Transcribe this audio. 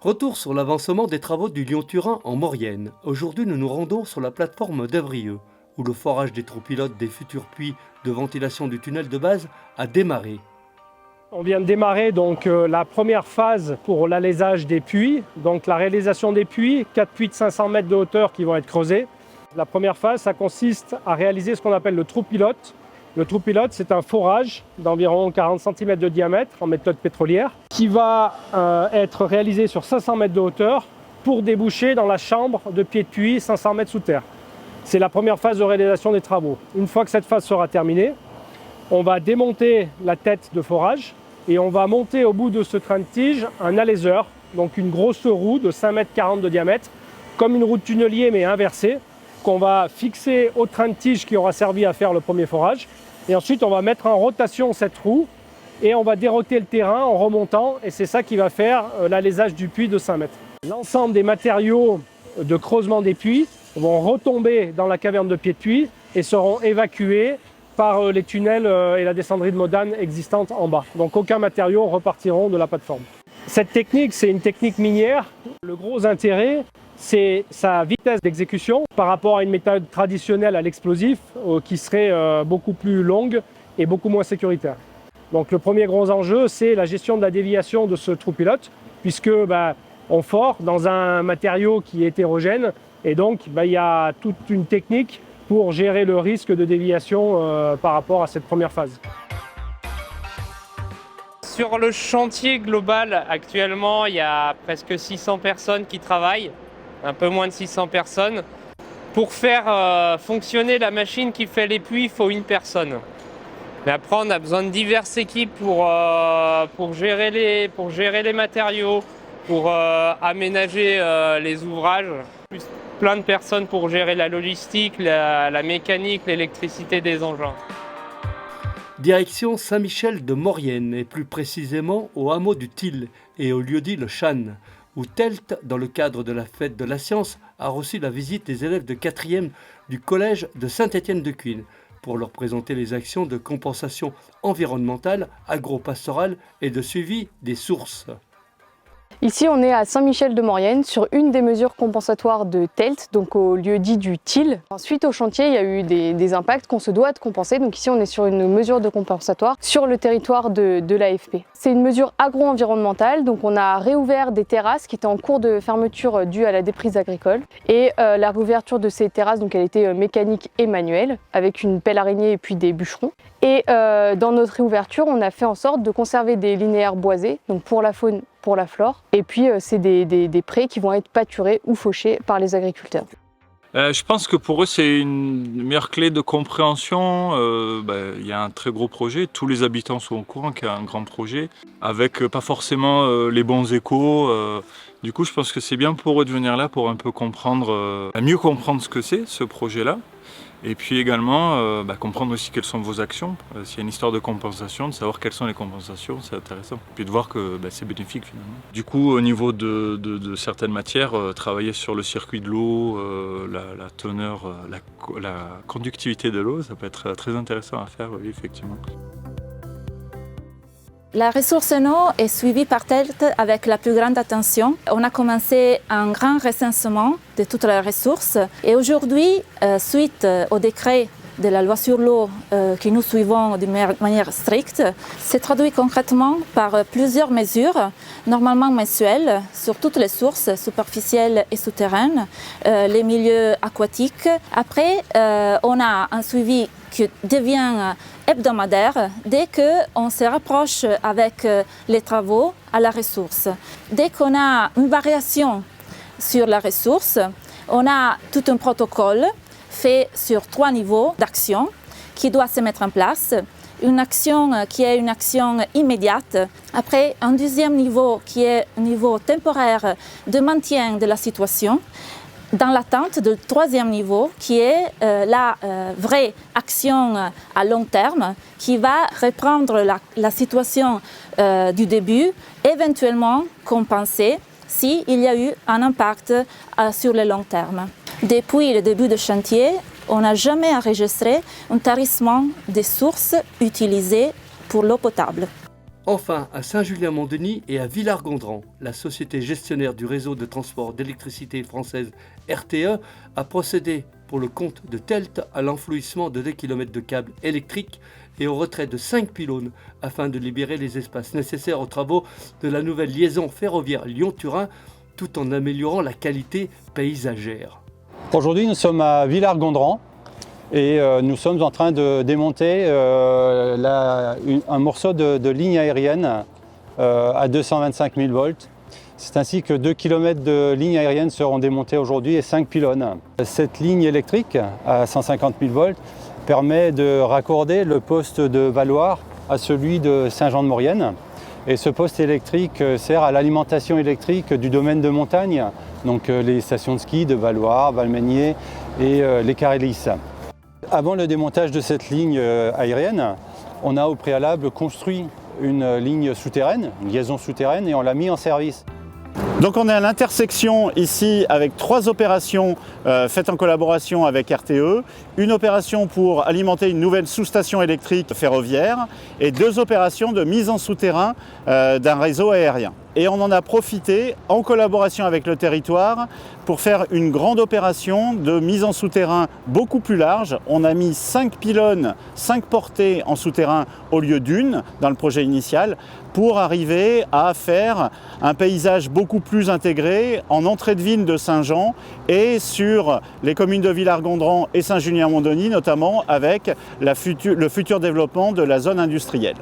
Retour sur l'avancement des travaux du Lyon-Turin en Maurienne. Aujourd'hui, nous nous rendons sur la plateforme d'Evrieux, où le forage des trous pilotes des futurs puits de ventilation du tunnel de base a démarré. On vient de démarrer donc la première phase pour l'alésage des puits, donc la réalisation des puits, 4 puits de 500 mètres de hauteur qui vont être creusés. La première phase, ça consiste à réaliser ce qu'on appelle le trou pilote. Le trou pilote, c'est un forage d'environ 40 cm de diamètre en méthode pétrolière qui va être réalisé sur 500 mètres de hauteur pour déboucher dans la chambre de pied de puits 500 mètres sous terre. C'est la première phase de réalisation des travaux. Une fois que cette phase sera terminée, on va démonter la tête de forage et on va monter au bout de ce train de tige un aléseur, donc une grosse roue de 5,40 m de diamètre, comme une roue de tunnelier mais inversée, qu'on va fixer au train de tige qui aura servi à faire le premier forage. Et ensuite, on va mettre en rotation cette roue et on va déroter le terrain en remontant. Et c'est ça qui va faire l'alésage du puits de 5 mètres. L'ensemble des matériaux de creusement des puits vont retomber dans la caverne de pied de puits et seront évacués par les tunnels et la descendrie de Modane existante en bas. Donc aucun matériau repartiront de la plateforme. Cette technique, c'est une technique minière. Le gros intérêt, c'est sa vitesse d'exécution par rapport à une méthode traditionnelle à l'explosif qui serait beaucoup plus longue et beaucoup moins sécuritaire. Donc le premier gros enjeu, c'est la gestion de la déviation de ce trou pilote, puisque on fore dans un matériau qui est hétérogène et donc il y a toute une technique pour gérer le risque de déviation par rapport à cette première phase. Sur le chantier global, actuellement, il y a presque 600 personnes qui travaillent, un peu moins de 600 personnes. Pour faire fonctionner la machine qui fait les puits, il faut une personne. Mais après, on a besoin de diverses équipes pour gérer les matériaux, pour aménager les ouvrages. Plus plein de personnes pour gérer la logistique, la mécanique, l'électricité des engins. Direction Saint-Michel de Maurienne, et plus précisément au hameau du Til et au lieu-dit le Chan, où Telt, dans le cadre de la fête de la science, a reçu la visite des élèves de 4e du collège de Saint-Étienne-de-Cuines pour leur présenter les actions de compensation environnementale, agro-pastorale et de suivi des sources. Ici, on est à Saint-Michel-de-Maurienne sur une des mesures compensatoires de Telt, donc au lieu-dit du Til. Suite au chantier, il y a eu des impacts qu'on se doit de compenser. Donc ici, on est sur une mesure de compensatoire sur le territoire de l'AFP. C'est une mesure agro-environnementale, donc on a réouvert des terrasses qui étaient en cours de fermeture due à la déprise agricole. Et la réouverture de ces terrasses, donc elle était mécanique et manuelle, avec une pelle araignée et puis des bûcherons. Et dans notre réouverture, on a fait en sorte de conserver des linéaires boisés, donc pour la faune, pour la flore. Et puis c'est des prés qui vont être pâturés ou fauchés par les agriculteurs. Je pense que pour eux, c'est une meilleure clé de compréhension. Il y a un très gros projet, tous les habitants sont au courant qu'il y a un grand projet, avec pas forcément les bons échos. Du coup, je pense que c'est bien pour eux de venir là pour un peu comprendre, mieux comprendre ce que c'est, ce projet-là. Et puis également, comprendre aussi quelles sont vos actions. S'il y a une histoire de compensation, de savoir quelles sont les compensations, c'est intéressant. Puis de voir que c'est bénéfique finalement. Du coup, au niveau de certaines matières, travailler sur le circuit de l'eau, la teneur, la conductivité de l'eau, ça peut être très intéressant à faire, oui, effectivement. La ressource en eau est suivie par Telt avec la plus grande attention. On a commencé un grand recensement de toutes les ressources et aujourd'hui, suite au décret de la loi sur l'eau que nous suivons de manière stricte, c'est traduit concrètement par plusieurs mesures, normalement mensuelles, sur toutes les sources superficielles et souterraines, les milieux aquatiques. Après, on a un suivi qui devient hebdomadaire dès qu'on se rapproche avec les travaux à la ressource. Dès qu'on a une variation sur la ressource, on a tout un protocole fait sur 3 niveaux d'action qui doit se mettre en place. Une action qui est une action immédiate. Après, un deuxième niveau qui est un niveau temporaire de maintien de la situation. Dans l'attente du 3e niveau, qui est la vraie action à long terme, qui va reprendre la situation du début, éventuellement compenser s'il y a eu un impact sur le long terme. Depuis le début du chantier, on n'a jamais enregistré un tarissement des sources utilisées pour l'eau potable. Enfin, à Saint-Julien-Mont-Denis et à Villars-Gondran, la société gestionnaire du réseau de transport d'électricité française RTE a procédé pour le compte de Telt à l'enflouissement de 2 km de câbles électriques et au retrait de 5 pylônes afin de libérer les espaces nécessaires aux travaux de la nouvelle liaison ferroviaire Lyon-Turin tout en améliorant la qualité paysagère. Aujourd'hui, nous sommes à Villars-Gondran et nous sommes en train de démonter un morceau de ligne aérienne à 225 000 volts. C'est ainsi que 2 km de ligne aérienne seront démontés aujourd'hui et 5 pylônes. Cette ligne électrique à 150 000 volts permet de raccorder le poste de Valloire à celui de Saint-Jean-de-Maurienne. Et ce poste électrique sert à l'alimentation électrique du domaine de montagne, donc les stations de ski de Valloire, Valmeinier et les Carélis. Avant le démontage de cette ligne aérienne, on a au préalable construit une ligne souterraine, une liaison souterraine, et on l'a mis en service. Donc on est à l'intersection ici avec 3 opérations faites en collaboration avec RTE. Une opération pour alimenter une nouvelle sous-station électrique ferroviaire et 2 opérations de mise en souterrain d'un réseau aérien. Et on en a profité en collaboration avec le territoire pour faire une grande opération de mise en souterrain beaucoup plus large. On a mis 5 pylônes, 5 portées en souterrain au lieu d'une dans le projet initial pour arriver à faire un paysage beaucoup plus intégré en entrée de vigne de Saint-Jean et sur les communes de Villars-Gondran et Saint-Julien-Mont-Denis, notamment avec le futur développement de la zone industrielle.